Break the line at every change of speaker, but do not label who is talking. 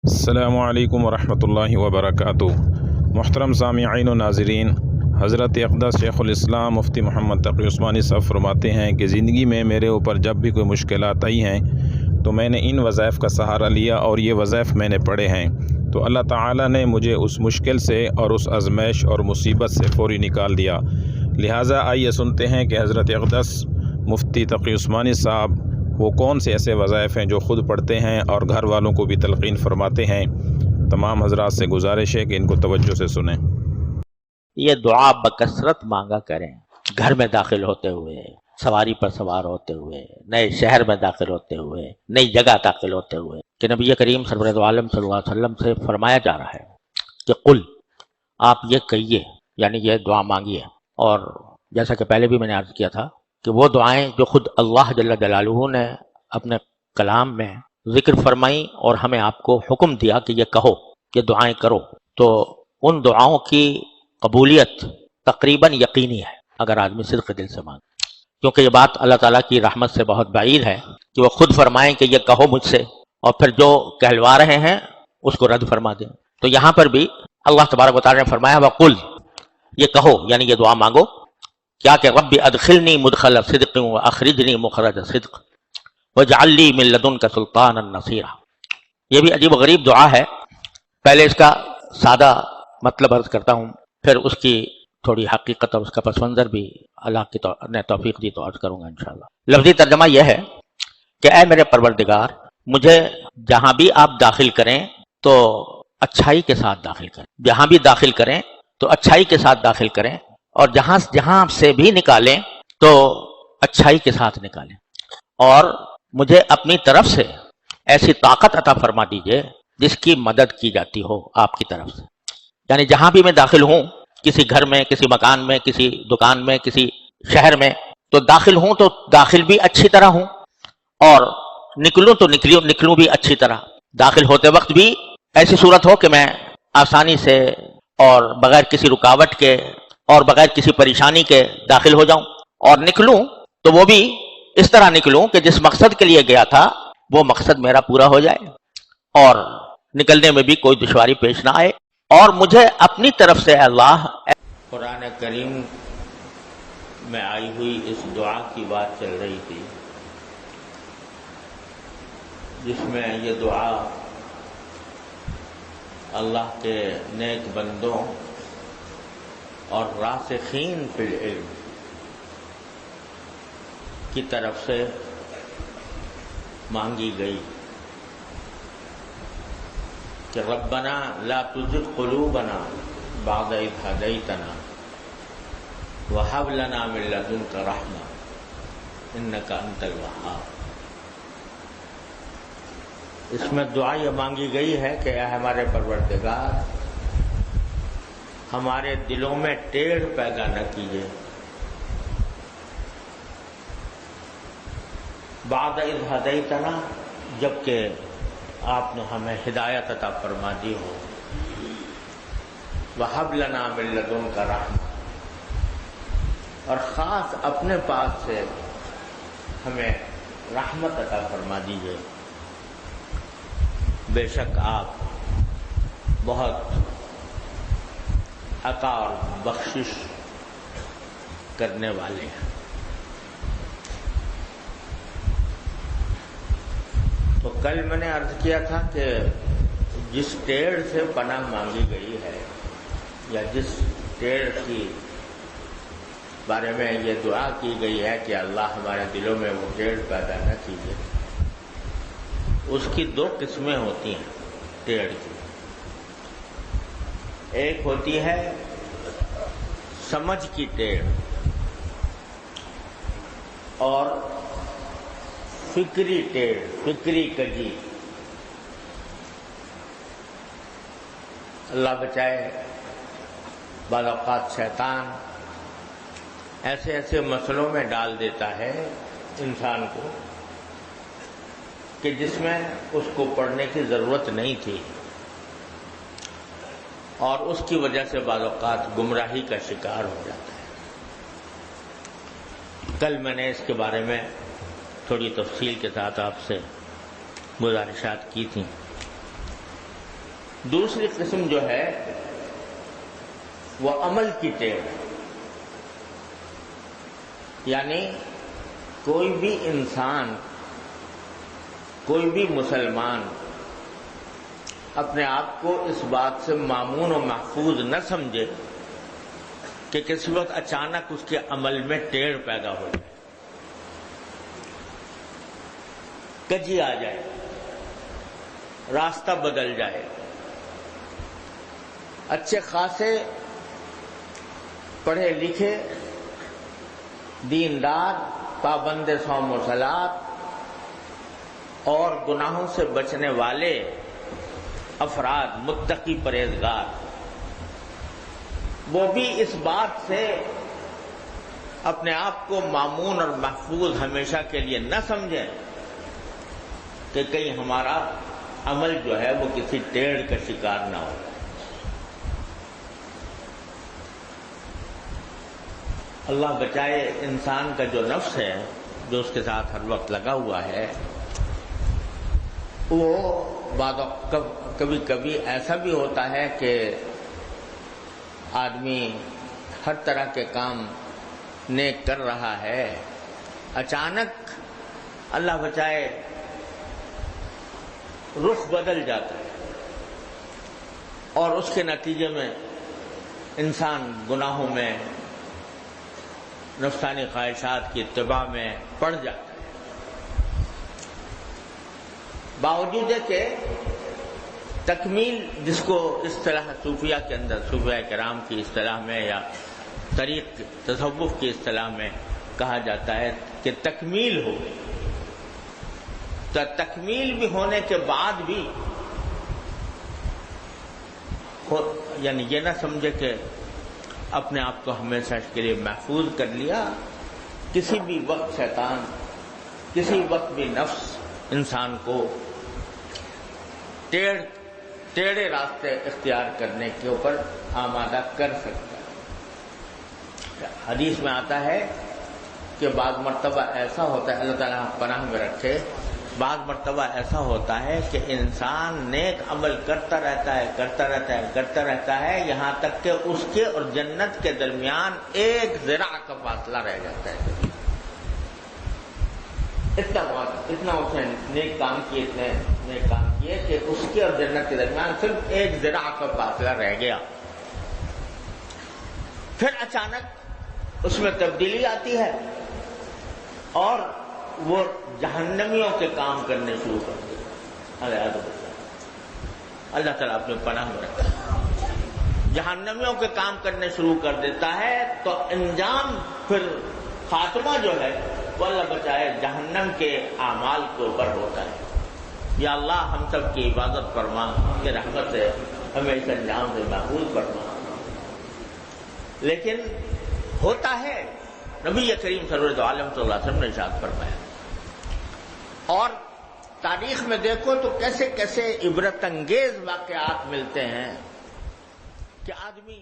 السلام علیکم ورحمۃ اللہ وبرکاتہ۔ محترم سامعین و ناظرین، حضرت اقدس شیخ الاسلام مفتی محمد تقی عثمانی صاحب فرماتے ہیں کہ زندگی میں میرے اوپر جب بھی کوئی مشکلات آئی ہیں تو میں نے ان وظائف کا سہارا لیا اور یہ وظائف میں نے پڑھے ہیں، تو اللہ تعالیٰ نے مجھے اس مشکل سے اور اس آزمائش اور مصیبت سے فوری نکال دیا۔ لہٰذا آئیے سنتے ہیں کہ حضرت اقدس مفتی تقی عثمانی صاحب وہ کون سے ایسے وظائف ہیں جو خود پڑھتے ہیں اور گھر والوں کو بھی تلقین فرماتے ہیں۔ تمام حضرات سے گزارش ہے کہ ان کو توجہ سے سنیں۔
یہ دعا بکثرت مانگا کریں، گھر میں داخل ہوتے ہوئے، سواری پر سوار ہوتے ہوئے، نئے شہر میں داخل ہوتے ہوئے، نئی جگہ داخل ہوتے ہوئے، کہ نبی کریم سرور عالم صلی اللہ علیہ وسلم سے فرمایا جا رہا ہے کہ قل، آپ یہ کہیے، یعنی یہ دعا مانگیے۔ اور جیسا کہ پہلے بھی میں نے عرض کیا تھا کہ وہ دعائیں جو خود اللہ جل جلالہ نے اپنے کلام میں ذکر فرمائی اور ہمیں آپ کو حکم دیا کہ یہ کہو، یہ دعائیں کرو، تو ان دعاؤں کی قبولیت تقریباً یقینی ہے اگر آدمی صدق دل سے مانگے، کیونکہ یہ بات اللہ تعالیٰ کی رحمت سے بہت بعید ہے کہ وہ خود فرمائیں کہ یہ کہو مجھ سے، اور پھر جو کہلوا رہے ہیں اس کو رد فرما دیں۔ تو یہاں پر بھی اللہ تبارک و تعالیٰ نے فرمایا وَقُلْ، یہ کہو یعنی یہ دعا مانگو، کیا کہ رب ادخلنی مدخل صدق واخرجنی مخرج صدق واجعل لی من لدنک سلطانا نصیرا۔ یہ بھی عجیب و غریب دعا ہے۔ پہلے اس کا سادہ مطلب عرض کرتا ہوں، پھر اس کی تھوڑی حقیقت اور اس کا پس منظر بھی اللہ نے توفیق دی تو عرض کروں گا انشاءاللہ۔ لفظی ترجمہ یہ ہے کہ اے میرے پروردگار، مجھے جہاں بھی آپ داخل کریں تو اچھائی کے ساتھ داخل کریں، جہاں بھی داخل کریں تو اچھائی کے ساتھ داخل کریں، اور جہاں سے بھی نکالیں تو اچھائی کے ساتھ نکالیں، اور مجھے اپنی طرف سے ایسی طاقت عطا فرما دیجئے جس کی مدد کی جاتی ہو آپ کی طرف سے۔ یعنی جہاں بھی میں داخل ہوں، کسی گھر میں، کسی مکان میں، کسی دکان میں، کسی شہر میں، تو داخل ہوں تو داخل بھی اچھی طرح ہوں، اور نکلوں تو نکلوں بھی اچھی طرح۔ داخل ہوتے وقت بھی ایسی صورت ہو کہ میں آسانی سے اور بغیر کسی رکاوٹ کے اور بغیر کسی پریشانی کے داخل ہو جاؤں، اور نکلوں تو وہ بھی اس طرح نکلوں کہ جس مقصد کے لیے گیا تھا وہ مقصد میرا پورا ہو جائے، اور نکلنے میں بھی کوئی دشواری پیش نہ آئے، اور مجھے اپنی طرف سے اللہ۔ قرآن کریم میں آئی ہوئی اس دعا کی بات چل رہی تھی، جس میں یہ دعا اللہ کے نیک بندوں اور راسخین فی العلم کی طرف سے مانگی گئی کہ ربنا لا تزغ قلوبنا بعد اذ ہدیتنا وہب لنا من لدنک رحمہ انک انت الوہاب۔ اس میں دعا یہ مانگی گئی ہے کہ اے ہمارے پروردگار، ہمارے دلوں میں ٹیڑھ پیدا نہ کیجیے، بعد اذ ہدیتنا، جبکہ آپ نے ہمیں ہدایت عطا فرما دی ہو، وہب لنا من لدنک رحمہ، اور خاص اپنے پاس سے ہمیں رحمت عطا فرما دیجیے، بے شک آپ بہت عطا اور بخشش کرنے والے ہیں۔ تو کل میں نے عرض کیا تھا کہ جس ٹیڑھ سے پناہ مانگی گئی ہے، یا جس ٹیڑھ کی بارے میں یہ دعا کی گئی ہے کہ اللہ ہمارے دلوں میں وہ ٹیڑھ پیدا نہ کیجیے، اس کی دو قسمیں ہوتی ہیں ٹیڑھ کی۔ ایک ہوتی ہے سمجھ کی ٹیڑھ، اور فکری ٹیڑھ، فکری کجی۔ اللہ بچائے، بعض اوقات شیطان ایسے مسئلوں میں ڈال دیتا ہے انسان کو کہ جس میں اس کو پڑھنے کی ضرورت نہیں تھی، اور اس کی وجہ سے بعض اوقات گمراہی کا شکار ہو جاتا ہے۔ کل میں نے اس کے بارے میں تھوڑی تفصیل کے ساتھ آپ سے گزارشات کی تھیں۔ دوسری قسم جو ہے وہ عمل کی ٹیڑھ، یعنی کوئی بھی انسان، کوئی بھی مسلمان اپنے آپ کو اس بات سے مامون و محفوظ نہ سمجھے کہ کسی وقت اچانک اس کے عمل میں ٹیڑھ پیدا ہو جائے، کجی آ جائے، راستہ بدل جائے۔ اچھے خاصے پڑھے لکھے، دیندار، پابند صوم و صلاۃ اور گناہوں سے بچنے والے افراد، متقی پرہیزگار، وہ بھی اس بات سے اپنے آپ کو مامون اور محفوظ ہمیشہ کے لیے نہ سمجھیں کہ کہیں ہمارا عمل جو ہے وہ کسی ٹیڑھ کا شکار نہ ہو۔ اللہ بچائے، انسان کا جو نفس ہے جو اس کے ساتھ ہر وقت لگا ہوا ہے، وہ کبھی کبھی ایسا بھی ہوتا ہے کہ آدمی ہر طرح کے کام نیک کر رہا ہے، اچانک اللہ بچائے رخ بدل جاتا ہے اور اس کے نتیجے میں انسان گناہوں میں، نفسانی خواہشات کی اتباع میں پڑ جاتا ہے، باوجود ہے کہ تکمیل، جس کو اصطلاح صوفیہ کے اندر، صوفیہ کرام کی اصطلاح میں یا طریق تصوف کی اصطلاح میں کہا جاتا ہے کہ تکمیل ہو، تو تکمیل بھی ہونے کے بعد بھی یعنی یہ نہ سمجھے کہ اپنے آپ کو ہمیشہ کے لیے محفوظ کر لیا۔ کسی بھی وقت شیطان، کسی وقت بھی نفس انسان کو ٹیڑھے راستے اختیار کرنے کے اوپر آمادہ کر سکتا ہے۔ حدیث میں آتا ہے کہ بعض مرتبہ ایسا ہوتا ہے، اللہ تعالیٰ پناہ میں رکھے، بعض مرتبہ ایسا ہوتا ہے کہ انسان نیک عمل کرتا رہتا ہے یہاں تک کہ اس کے اور جنت کے درمیان ایک ذراع کا فاصلہ رہ جاتا ہے۔ اتنا اس نے نیک کام کیے کہ اس کے اور جنت کے درمیان صرف ایک ذراع کا فاصلہ رہ گیا۔ پھر اچانک اس میں تبدیلی آتی ہے اور وہ جہنمیوں کے کام کرنے شروع کر دیتے ہیں۔ اللہ تعالیٰ اپنے پناہ میں رکھتا ہے، جہنمیوں کے کام کرنے شروع کر دیتا ہے، تو انجام، پھر خاتمہ جو ہے وہ اللہ بچائے جہنم کے اعمال کے اوپر ہوتا ہے۔ یا اللہ ہم سب کی عبادت فرما، کہ رحمت سے ہمیں اس انجام سے محفوظ فرما۔ لیکن ہوتا ہے، نبی کریم سرور عالم صلی اللہ علیہ وسلم نے ارشاد فرمایا، اور تاریخ میں دیکھو تو کیسے کیسے عبرت انگیز واقعات ملتے ہیں کہ آدمی